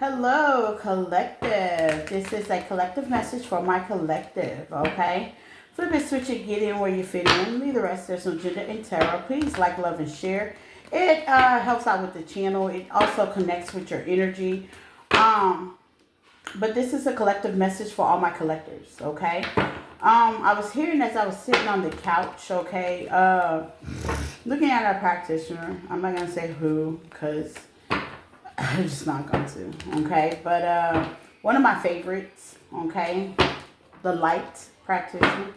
Hello, collective. This is a collective message for my collective, okay? Flip it, switch it, get in where you fit in. Leave the rest. There's no gender in tarot. Please like, love, and share. It helps out with the channel. It also connects with your energy. But this is a collective message for all my collectors, okay? I was hearing as I was sitting on the couch, okay, looking at a practitioner. I'm not going to say who, because I'm just not going to, okay? But one of my favorites, okay, the light practitioner.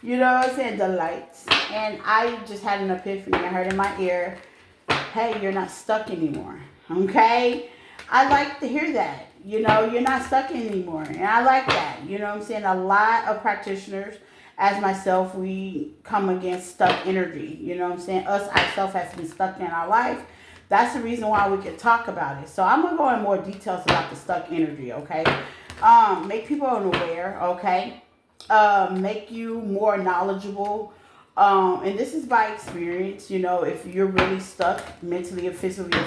You know what I'm saying? The lights. And I just had an epiphany. I heard in my ear, hey, you're not stuck anymore, okay? I like to hear that. You know, you're not stuck anymore. And I like that. You know what I'm saying? A lot of practitioners, as myself, we come against stuck energy. You know what I'm saying? Us, ourselves, has been stuck in our life. That's the reason why we could talk about it. So I'm going to go in more details about the stuck energy, okay? Make people aware, okay? Make you more knowledgeable. And this is by experience, you know, if you're really stuck mentally, physically,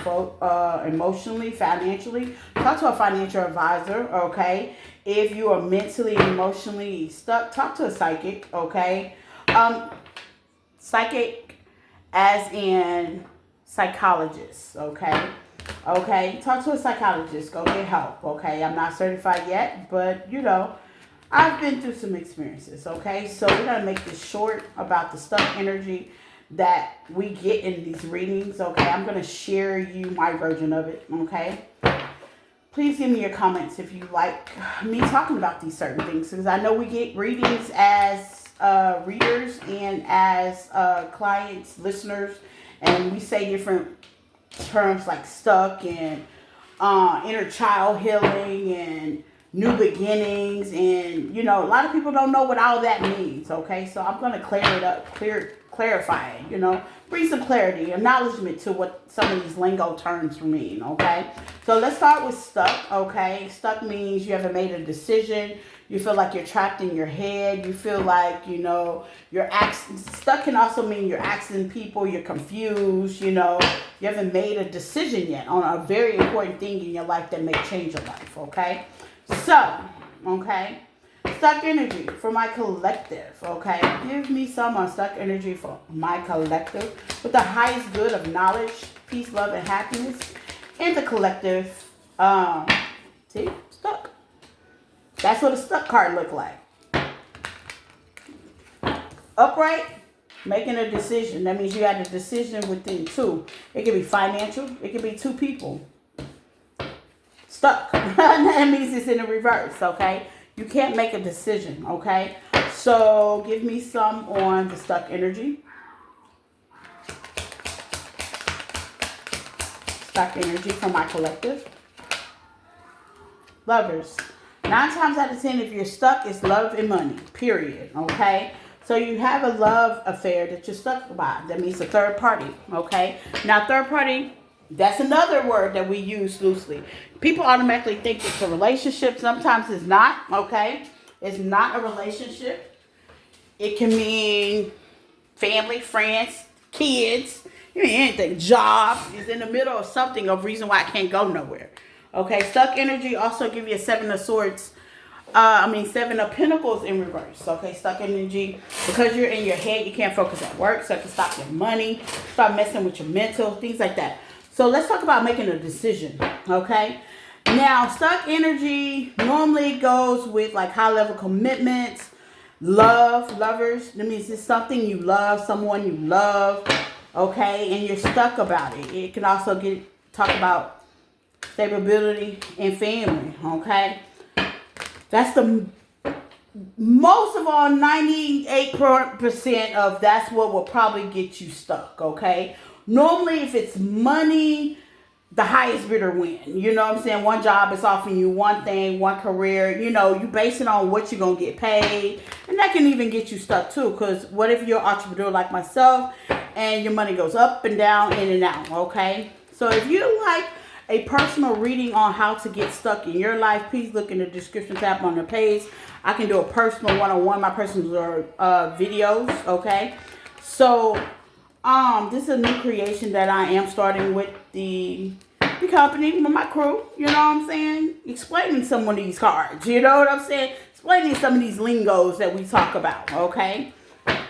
emotionally, financially, talk to a financial advisor, okay? If you are mentally, emotionally stuck, talk to a psychic, okay? Psychic as in psychologist, okay? Okay, talk to a psychologist, go get help, okay? I'm not certified yet, but, you know, I've been through some experiences, okay? So we're going to make this short about the stuck energy that we get in these readings, okay? I'm going to share you my version of it, okay? Please give me your comments if you like me talking about these certain things, because I know we get readings as readers and as clients, listeners, and we say different terms like stuck and inner child healing and new beginnings, and you know, a lot of people don't know what all that means, okay? So I'm going to clear it up, clarify it, you know, bring some clarity, acknowledgement to what some of these lingo terms mean, okay? So let's start with stuck, okay? Stuck means you haven't made a decision, you feel like you're trapped in your head, you feel like, you know, stuck can also mean you're asking people, you're confused, you know, you haven't made a decision yet on a very important thing in your life that may change your life, okay? So, okay, stuck energy for my collective, okay? Give me some on stuck energy for my collective with the highest good of knowledge, peace, love, and happiness in the collective. See, stuck. That's what a stuck card look like. Upright, making a decision. That means you had a decision within two. It could be financial. It could be two people. Stuck. That means it's in the reverse, okay? You can't make a decision, okay? So give me some on the stuck energy. Stuck energy from my collective. Lovers. 9 times out of 10, if you're stuck, it's love and money, period, okay? So you have a love affair that you're stuck by. That means a third party, okay? Now, third party, that's another word that we use loosely. People automatically think it's a relationship. Sometimes it's not, okay? It's not a relationship. It can mean family, friends, kids, anything. Job is in the middle of something, of reason why I can't go nowhere. Okay, stuck energy also give you a 7 of swords. 7 of pentacles in reverse. Okay, stuck energy. Because you're in your head, you can't focus at work. So it can stop your money. Start messing with your mental. Things like that. So let's talk about making a decision. Okay. Now, stuck energy normally goes with like high level commitments. Lovers. That means it's something you love. Someone you love. Okay. And you're stuck about it. It can also talk about stability and family, okay? That's the most of all, 98% of that's what will probably get you stuck, okay? Normally, if it's money, the highest bidder win. You know what I'm saying? One job is offering you one thing, one career. You know, you base it on what you're going to get paid. And that can even get you stuck too. Because what if you're an entrepreneur like myself and your money goes up and down, in and out, okay? So if you like a personal reading on how to get stuck in your life, please look in the description tab on the page. I can do a personal one-on-one. My personal videos, okay? So, this is a new creation that I am starting with the happy company with my crew, you know what I'm saying? Explaining some of these cards, you know what I'm saying? Explaining some of these lingos that we talk about, okay?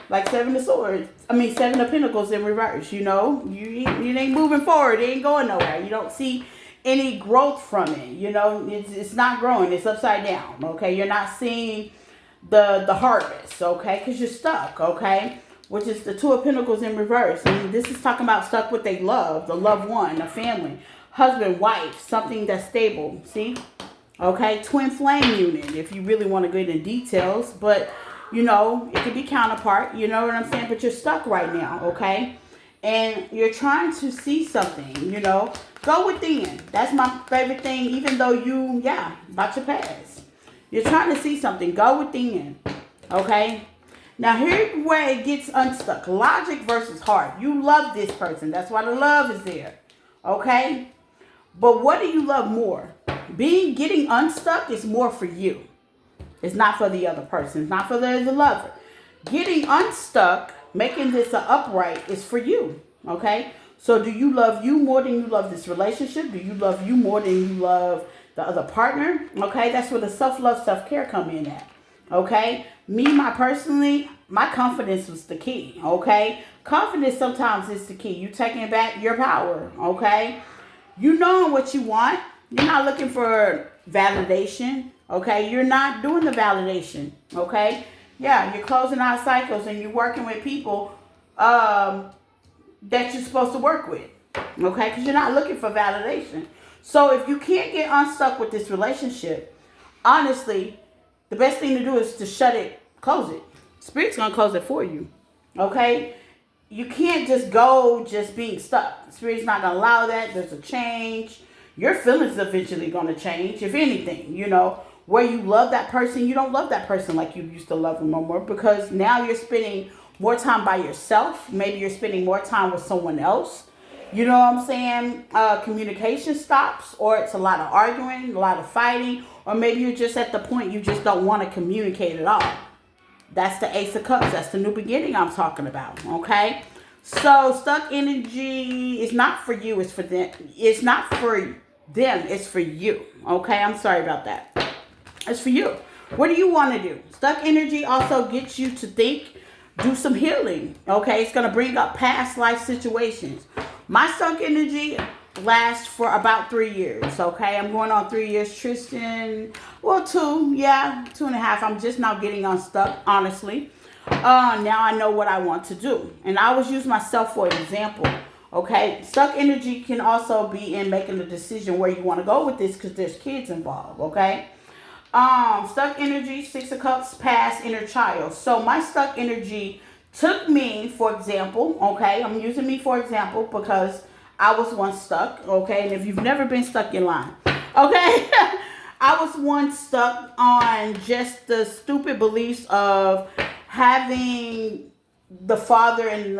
Like Seven of Swords, Seven of Pentacles in reverse, you know? You ain't moving forward, it ain't going nowhere. You don't see any growth from it, you know? It's not growing, it's upside down, okay? You're not seeing the harvest, okay? Because you're stuck, okay? Which is the Two of Pentacles in reverse. And this is talking about stuck with a love, the loved one, a family, husband, wife, something that's stable. See? Okay, twin flame union, if you really want to get into details. But, you know, it could be counterpart, you know what I'm saying? But you're stuck right now, okay? And you're trying to see something, you know. Go within. That's my favorite thing, even though about your past. You're trying to see something. Go within, okay? Now, here's where it gets unstuck. Logic versus heart. You love this person. That's why the love is there. Okay? But what do you love more? Getting unstuck is more for you. It's not for the other person. It's not for the lover. Getting unstuck, making this an upright, is for you. Okay? So do you love you more than you love this relationship? Do you love you more than you love the other partner? Okay? That's where the self-love, self-care come in at. Okay? My confidence was the key. Okay? Confidence sometimes is the key. You taking back your power. Okay? You knowing what you want. You're not looking for validation. Okay? You're not doing the validation. Okay? Yeah, you're closing out cycles and you're working with people that you're supposed to work with. Okay? Because you're not looking for validation. So if you can't get unstuck with this relationship, honestly, the best thing to do is to close it. Spirit's going to close it for you. Okay? You can't just go being stuck. Spirit's not going to allow that. There's a change. Your feelings eventually going to change, if anything. You know, where you love that person, you don't love that person like you used to love them no more, because now you're spending more time by yourself. Maybe you're spending more time with someone else. You know what I'm saying? Communication stops, or it's a lot of arguing, a lot of fighting, or maybe you're just at the point you just don't want to communicate at all. That's the Ace of Cups. That's the new beginning I'm talking about, okay? So stuck energy is not for you. It's for them. It's not for them. It's for you, okay? I'm sorry about that. It's for you. What do you want to do? Stuck energy also gets you to think, do some healing, okay? It's going to bring up past life situations. My stuck energy lasts for about 3 years, okay? I'm going on 3 years. Tristan, well, 2, 2.5. I'm just now getting unstuck, honestly. Now I know what I want to do. And I always use myself for an example, okay? Stuck energy can also be in making a decision where you want to go with this, because there's kids involved, okay? Stuck energy, 6 of Cups, past, inner child. So my stuck energy took me, for example, okay? I'm using me for example because I was once stuck, okay? And if you've never been stuck, you're lying, okay? I was once stuck on just the stupid beliefs of having the father and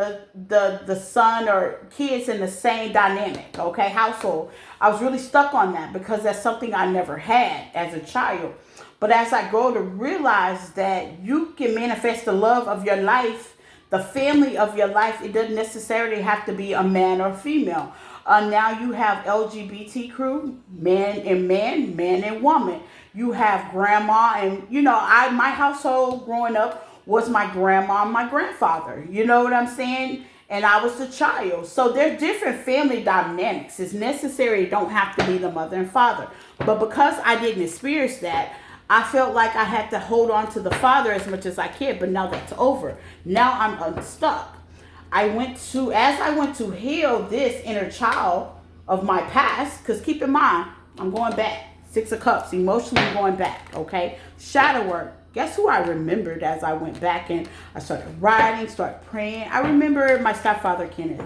the son or kids in the same dynamic, okay, household. I was really stuck on that because that's something I never had as a child. But as I grow to realize that you can manifest the love of your life, the family of your life, it doesn't necessarily have to be a man or female. Now you have LGBT crew, man and man, man and woman. You have grandma and, you know, my household growing up was my grandma and my grandfather. You know what I'm saying? And I was the child. So there's different family dynamics. It's necessary. It don't have to be the mother and father. But because I didn't experience that, I felt like I had to hold on to the father as much as I could. But now that's over. Now I'm unstuck. As I went to heal this inner child of my past, because keep in mind, I'm going back. 6 of Cups, emotionally going back, okay? Shadow work. Guess who I remembered as I went back and I started writing, started praying? I remember my stepfather, Kenneth.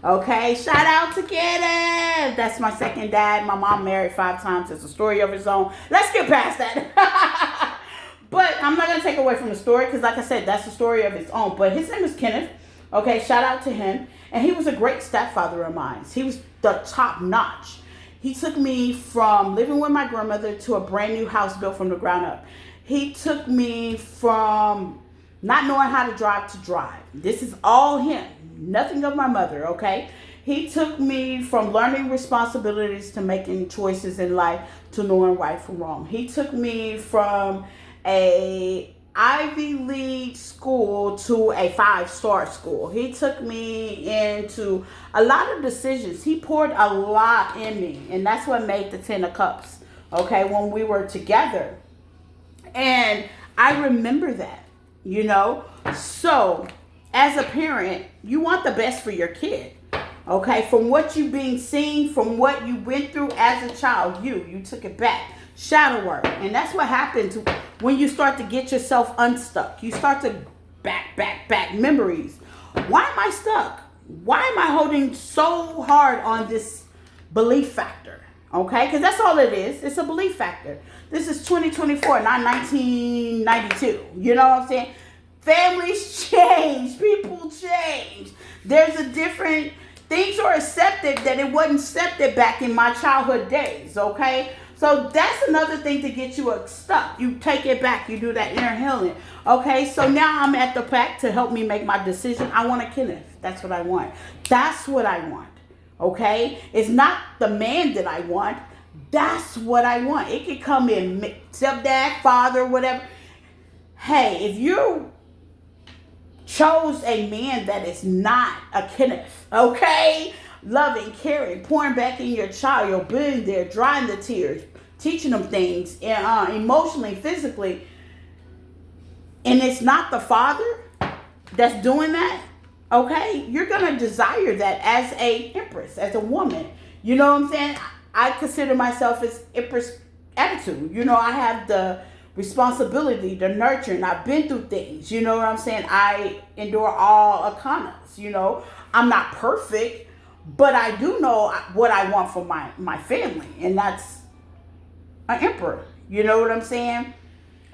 Okay, shout out to Kenneth. That's my second dad. My mom married 5 times. It's a story of his own. Let's get past that. But I'm not going to take away from the story because, like I said, that's the story of his own. But his name is Kenneth. Okay, shout out to him. And he was a great stepfather of mine. He was the top notch. He took me from living with my grandmother to a brand new house built from the ground up. He took me from not knowing how to drive. This is all him. Nothing of my mother, okay? He took me from learning responsibilities to making choices in life to knowing right from wrong. He took me from a Ivy League school to a 5-star school. He took me into a lot of decisions. He poured a lot in me, and that's what made the 10 of Cups, okay, when we were together. And I remember that, you know. So, as a parent, you want the best for your kid, okay? From what you being seen, from what you went through as a child, you took it back. Shadow work. And that's what happens when you start to get yourself unstuck. You start to back memories. Why am I stuck? Why am I holding so hard on this belief factor? Okay, because that's all it is. It's a belief factor. This is 2024, not 1992. You know what I'm saying? Families change. People change. There's a different... Things are accepted that it wasn't accepted back in my childhood days, okay? So that's another thing to get you stuck. You take it back. You do that inner healing. Okay, so now I'm at the pack to help me make my decision. I want a Kenneth. That's what I want. That's what I want. Okay? It's not the man that I want. That's what I want. It could come in stepdad, father, whatever. Hey, if you chose a man that is not a Kenneth, okay? Loving, caring, pouring back in your child, you're being there, drying the tears, teaching them things, emotionally, physically, and it's not the father that's doing that, okay? You're going to desire that as a empress, as a woman. You know what I'm saying? I consider myself as empress attitude. You know, I have the responsibility, the nurturing. I've been through things. You know what I'm saying? I endure all arcanas. You know, I'm not perfect, but I do know what I want for my family, and that's an emperor. You know what I'm saying?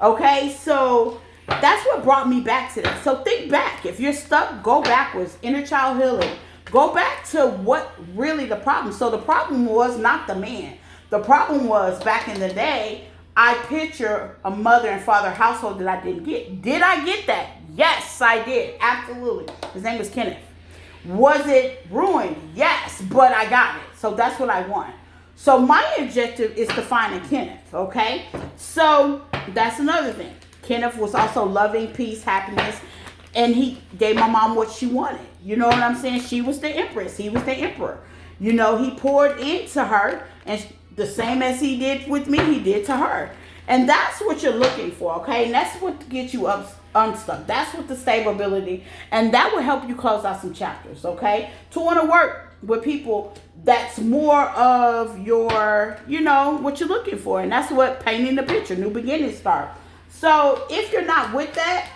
Okay, so that's what brought me back to that. So think back. If you're stuck, go backwards. Inner child healing. Go back to what really the problem. So the problem was not the man. The problem was back in the day, I picture a mother and father household that I didn't get. Did I get that? Yes, I did. Absolutely. His name was Kenneth. Was it ruined? Yes, but I got it. So that's what I want. So my objective is to find a Kenneth, okay? So that's another thing. Kenneth was also loving, peace, happiness, and he gave my mom what she wanted. You know what I'm saying? She was the empress. He was the emperor. You know, he poured into her, and the same as he did with me, he did to her. And that's what you're looking for, okay? And that's what gets you unstuck. That's what the stability, and that will help you close out some chapters, okay? To want to work with people that's more of your, you know, what you're looking for. And that's what painting the picture, new beginnings start. So if you're not with that,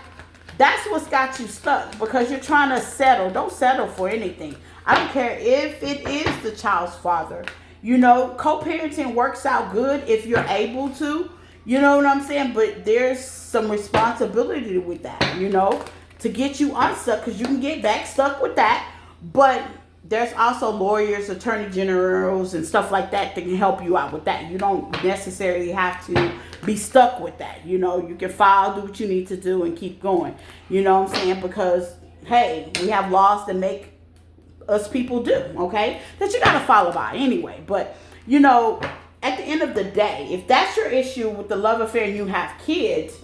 that's what's got you stuck, because you're trying to settle. Don't settle for anything. I don't care if it is the child's father. You know, co-parenting works out good if you're able to. You know what I'm saying? But there's some responsibility with that, you know, to get you unstuck, because you can get back stuck with that. But there's also lawyers, attorney generals, and stuff like that can help you out with that. You don't necessarily have to be stuck with that. You know, you can file, do what you need to do, and keep going. You know what I'm saying? Because, hey, we have laws that make us people do, okay? That you got to follow by anyway. But, you know, at the end of the day, if that's your issue with the love affair and you have kids,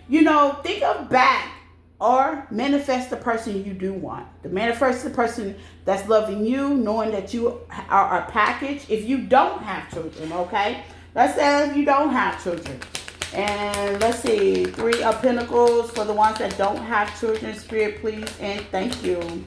you know, think of back or manifest the person you do want. The manifest the person that's loving you, knowing that you are a package. If you don't have children, okay? Let's say if you don't have children. And let's see, 3 of Pentacles for the ones that don't have children. Spirit, please, and thank you.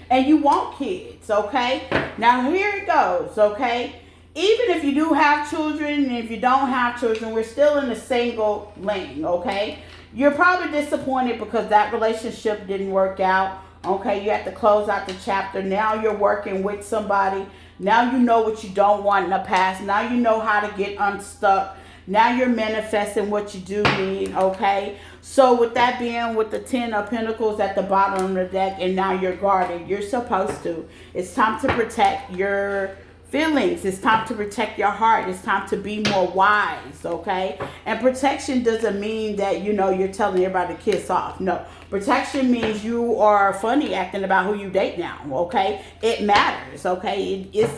And you want kids, okay? Now here it goes, okay? Even if you do have children and if you don't have children, we're still in the single lane, okay? You're probably disappointed because that relationship didn't work out, okay? You have to close out the chapter. Now you're working with somebody. Now you know what you don't want in the past. Now you know how to get unstuck. Now you're manifesting what you do need, okay? So with that being with the 10 of Pentacles at the bottom of the deck, and now you're guarded. You're supposed to. It's time to protect your feelings. It's time to protect your heart. It's time to be more wise, okay? And protection doesn't mean that, you're telling everybody to kiss off. No. Protection means you are funny acting about who you date now, okay? It matters, okay? It's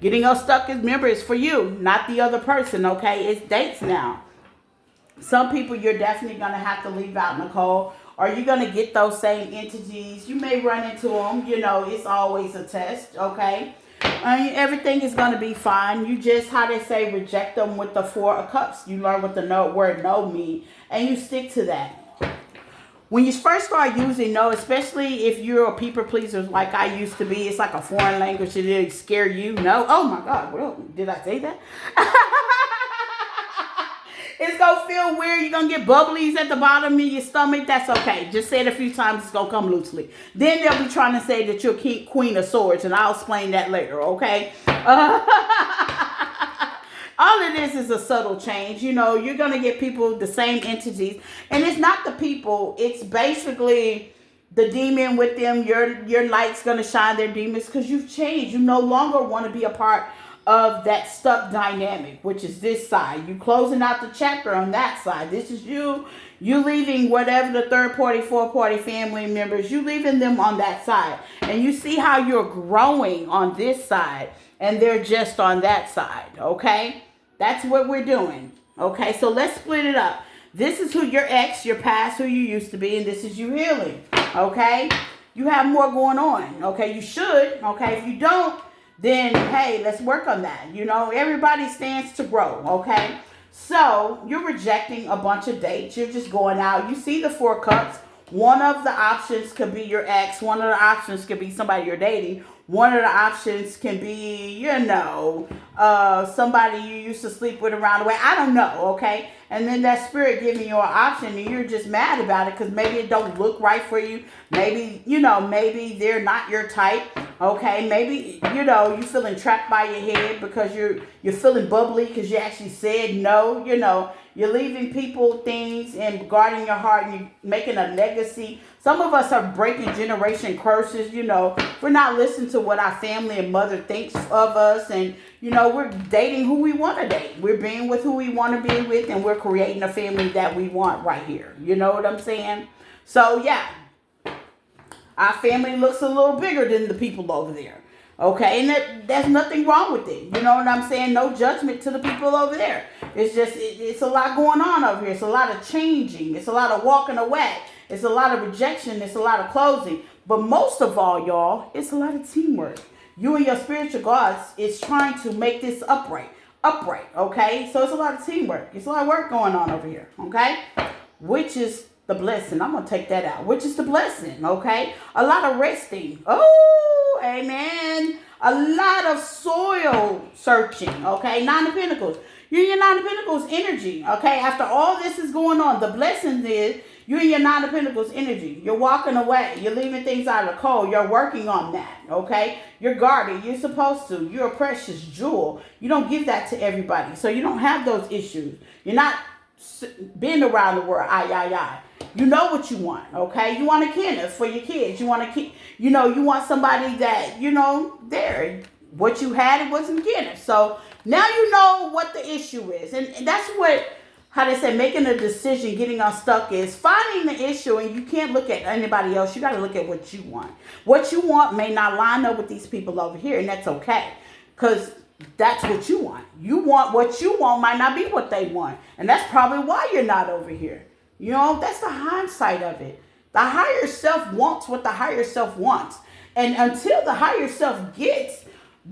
getting unstuck is, remember, it's for you, not the other person, okay? It's dates now. Some people you're definitely going to have to leave out, Nicole. Are you going to get those same entities? You may run into them. It's always a test, okay? Everything is going to be fine. You just, how they say, reject them with the 4 of Cups. You learn what the word no means, and you stick to that. When you first start using no, especially if you're a people pleaser like I used to be, it's like a foreign language. It'll scare you. No. Oh, my God. Well, did I say that? It's going to feel weird. You're going to get bubblies at the bottom of your stomach. That's okay. Just say it a few times. It's going to come loosely. Then they'll be trying to say that you're Queen of Swords, and I'll explain that later, okay? All of this is a subtle change. You're going to get people, the same entities. And it's not the people. It's basically the demon with them. Your light's going to shine their demons because you've changed. You no longer want to be a part of that stuck dynamic, which is this side. You closing out the chapter on that side. This is you leaving whatever the third party, fourth party family members, you leaving them on that side. And you see how you're growing on this side and they're just on that side, okay? That's what we're doing, okay? So let's split it up. This is who your ex, your past, who you used to be, and this is you healing, okay? You have more going on, okay? You should, okay? If you don't, then, hey, let's work on that. Everybody stands to grow, okay? So, you're rejecting a bunch of dates. You're just going out. You see the 4 Cups. One of the options could be your ex. One of the options could be somebody you're dating. One of the options can be, somebody you used to sleep with around the way. I don't know, okay? And then that spirit giving you an option and you're just mad about it because maybe it don't look right for you. Maybe, maybe they're not your type, okay? Maybe, you're feeling trapped by your head because you're feeling bubbly because you actually said no, You're leaving people, things, and guarding your heart, and you're making a legacy. Some of us are breaking generation curses, We're not listening to what our family and mother thinks of us, and, we're dating who we want to date. We're being with who we want to be with, and we're creating a family that we want right here. You know what I'm saying? So, yeah. Our family looks a little bigger than the people over there. Okay, and there's nothing wrong with it. You know what I'm saying? No judgment to the people over there. It's just, it's a lot going on over here. It's a lot of changing. It's a lot of walking away. It's a lot of rejection. It's a lot of closing. But most of all, y'all, it's a lot of teamwork. You and your spiritual gods is trying to make this upright, okay? So it's a lot of teamwork. It's a lot of work going on over here, okay? Which is the blessing. I'm going to take that out. Which is the blessing, okay? A lot of resting. Oh, amen. A lot of soil searching, okay? 9 of Pentacles. You and your 9 of Pentacles energy, okay? After all this is going on, the blessing is you and your 9 of Pentacles energy. You're walking away. You're leaving things out of the cold. You're working on that, okay? You're guarded. You're supposed to. You're a precious jewel. You don't give that to everybody. So you don't have those issues. You're not been around the world, You know what you want, okay? You want a Kenneth for your kids. You want you want somebody that, there. What you had, it wasn't Kenneth. So now you know what the issue is. And that's what, how they say, making a decision, getting unstuck is finding the issue, and you can't look at anybody else. You got to look at what you want. What you want may not line up with these people over here, and that's okay. Because that's what you want. You want what you want might not be what they want. And that's probably why you're not over here. That's the hindsight of it. The higher self wants what the higher self wants. And until the higher self get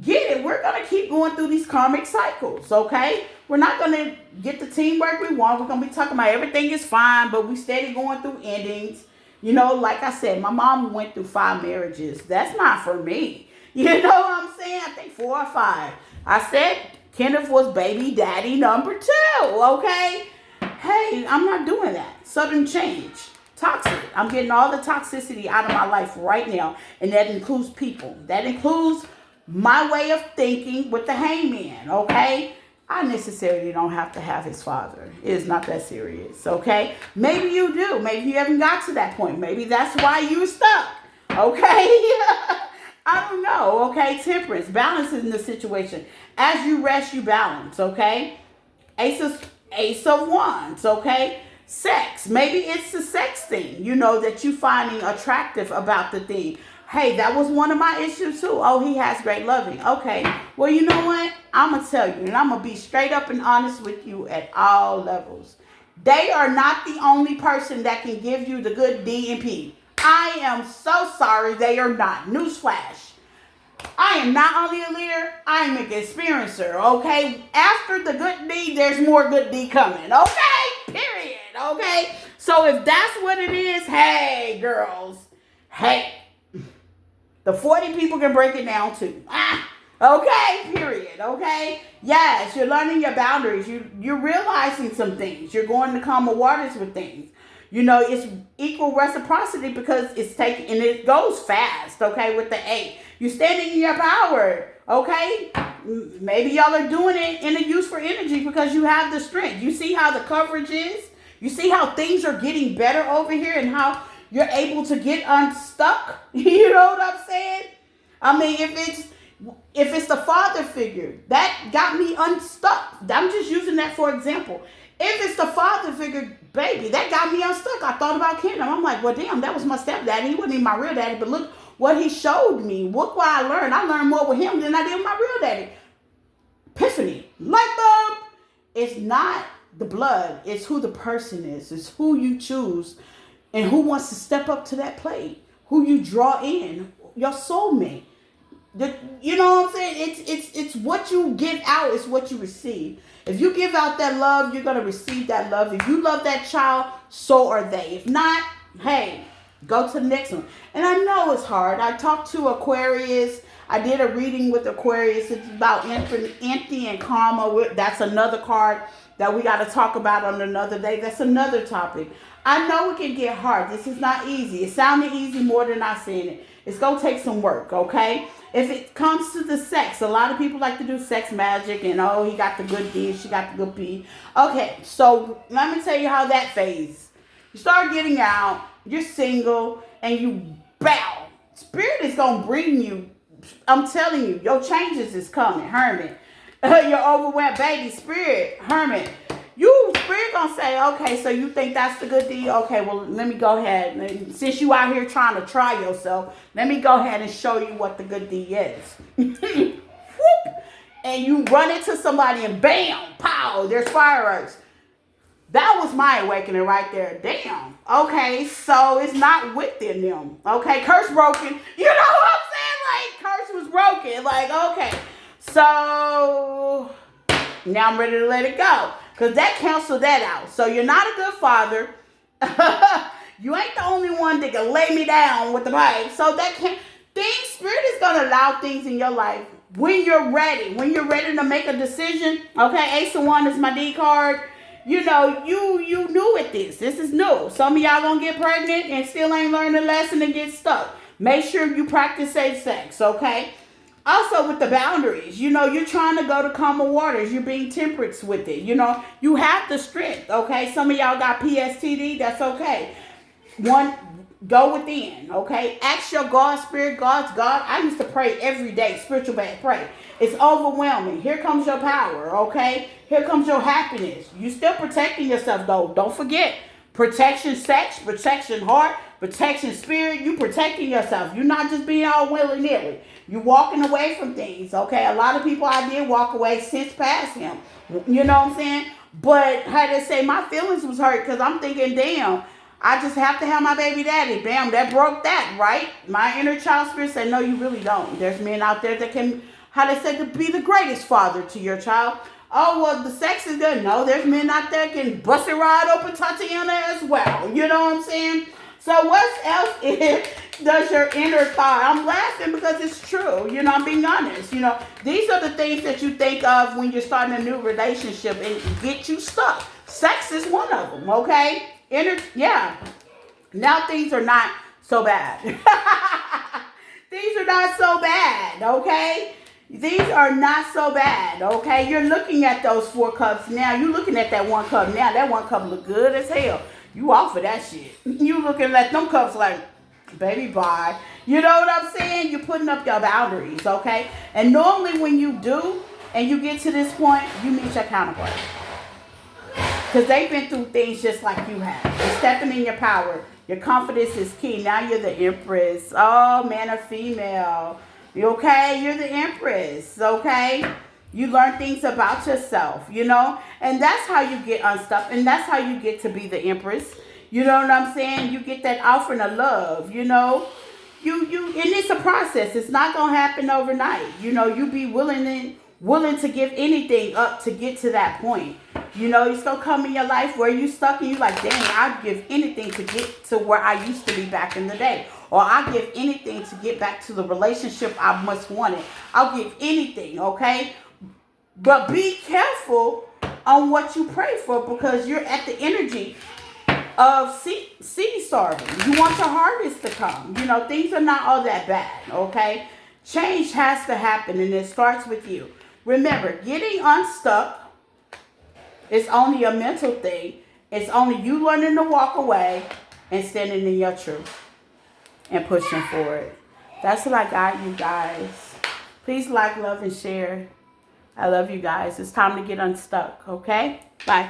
it, we're going to keep going through these karmic cycles, okay? We're not going to get the teamwork we want. We're going to be talking about everything is fine, but we steady going through endings. Like I said, my mom went through 5 marriages. That's not for me. You know what I'm saying? I think 4 or 5. I said Kenneth was baby daddy number 2, okay? Hey, I'm not doing that. Sudden change. Toxic. I'm getting all the toxicity out of my life right now, and that includes people. That includes my way of thinking with the hangman, okay? I necessarily don't have to have his father. It is not that serious, okay? Maybe you do. Maybe you haven't got to that point. Maybe that's why you're stuck, okay? I don't know, okay? Temperance, balance in the situation. As you rest, you balance, okay? Ace of Wands, okay? Sex, maybe it's the sex thing, that you finding attractive about the thing. Hey, that was one of my issues too. Oh, he has great loving. Okay, well, you know what? I'm going to tell you, and I'm going to be straight up and honest with you at all levels. They are not the only person that can give you the good D and P. I am so sorry, they are not. Newsflash. I am not only a leader, I am an experiencer, okay? After the good D, there's more good D coming, okay? Period, okay? So if that's what it is, hey, girls, hey, the 40 people can break it down too. Okay, period, okay? Yes, you're learning your boundaries. You're realizing some things. You're going to calmer waters with things. It's equal reciprocity because it's taking, and it goes fast, okay, with the 8. You're standing in your power, okay? Maybe y'all are doing it in a use for energy because you have the strength. You see how the coverage is? You see how things are getting better over here and how you're able to get unstuck? You know what I'm saying? I mean, if it's the father figure, that got me unstuck. I'm just using that for example. If it's the father figure, baby, that got me unstuck. I thought about Kingdom. I'm like, well, damn, that was my stepdaddy. He wasn't even my real daddy, but look what he showed me. Look what I learned. I learned more with him than I did with my real daddy. Epiphany. Light bulb. It's not the blood. It's who the person is. It's who you choose and who wants to step up to that plate. Who you draw in. Your soulmate. You know what I'm saying? It's what you give out is what you receive. If you give out that love, you're going to receive that love. If you love that child, so are they. If not, hey, go to the next one. And I know it's hard. I talked to Aquarius. I did a reading with Aquarius. It's about empty and karma. That's another card that we got to talk about on another day. That's another topic. I know it can get hard. This is not easy. It sounded easy more than I said it. It's going to take some work, okay? If it comes to the sex, a lot of people like to do sex magic and, oh, he got the good D, she got the good P. Okay, so let me tell you how that phase. You start getting out, you're single, and you bow. Spirit is going to bring you, I'm telling you, your changes is coming, Hermit. You're overwhelmed, baby, Spirit, Hermit. Spirit gonna say, okay, so you think that's the good deal? Okay, well, let me go ahead. Since you out here trying to try yourself, let me go ahead and show you what the good deal is. Whoop. And you run into somebody and bam, pow, there's fireworks. That was my awakening right there. Damn. Okay, so it's not within them. Okay, curse broken. You know what I'm saying? Like, curse was broken. Like, okay. So now I'm ready to let it go. Because that canceled that out. So you're not a good father. You ain't the only one that can lay me down with the pipe. So that can't. Spirit is going to allow things in your life when you're ready. When you're ready to make a decision. Okay, Ace of Wands is my D card. You know, you new at this. This is new. Some of y'all going to get pregnant and still ain't learned the lesson and get stuck. Make sure you practice safe sex, okay? Also with the boundaries, you're trying to go to calmer waters. You're being temperate with it. You have the strength, okay? Some of y'all got PSTD. That's okay. Go within, okay? Ask your God, Spirit, God's God. I used to pray every day, spiritual bad pray. It's overwhelming. Here comes your power, okay? Here comes your happiness. You still protecting yourself, though. Don't forget. Protection sex, protection heart, protection spirit. You protecting yourself. You're not just being all willy-nilly. You're walking away from things, okay? A lot of people I did walk away since past him. You know what I'm saying? But how they say, my feelings was hurt because I'm thinking, damn, I just have to have my baby daddy. Bam, that broke that, right? My inner child spirit said, no, you really don't. There's men out there that can, how they say, to be the greatest father to your child. Oh, well, the sex is good. No, there's men out there can bust it right open Tatiana as well. You know what I'm saying? So what else does your inner thought? I'm laughing because it's true. I'm being honest. These are the things that you think of when you're starting a new relationship and get you stuck. Sex is one of them, okay? Yeah. Now things are not so bad. Things are not so bad, okay? These are not so bad, okay? You're looking at those 4 cups now. You're looking at that 1 cup now. That 1 cup look good as hell. You off of that shit. You looking at them cups like, baby, bye. You know what I'm saying? You're putting up your boundaries, okay? And normally when you do and you get to this point, you meet your counterpart. Because they've been through things just like you have. You're stepping in your power. Your confidence is key. Now you're the empress. Oh, man or female. You okay? You're the empress, okay? You learn things about yourself, you know? And that's how you get unstuck. And that's how you get to be the empress. You know what I'm saying? You get that offering of love, you know? And it's a process. It's not gonna happen overnight. You know, you be willing to give anything up to get to that point. You know, it's gonna come in your life where you stuck and you like, dang, I'd give anything to get to where I used to be back in the day. Or I give anything to get back to the relationship I must wanted. I'll give anything, okay? But be careful on what you pray for, because you're at the energy of seed starving. You want your harvest to come. You know, things are not all that bad, okay? Change has to happen, and it starts with you. Remember, getting unstuck is only a mental thing. It's only you learning to walk away and standing in your truth and pushing forward. That's what I got, you guys. Please like, love, and share. I love you guys. It's time to get unstuck, okay? Bye.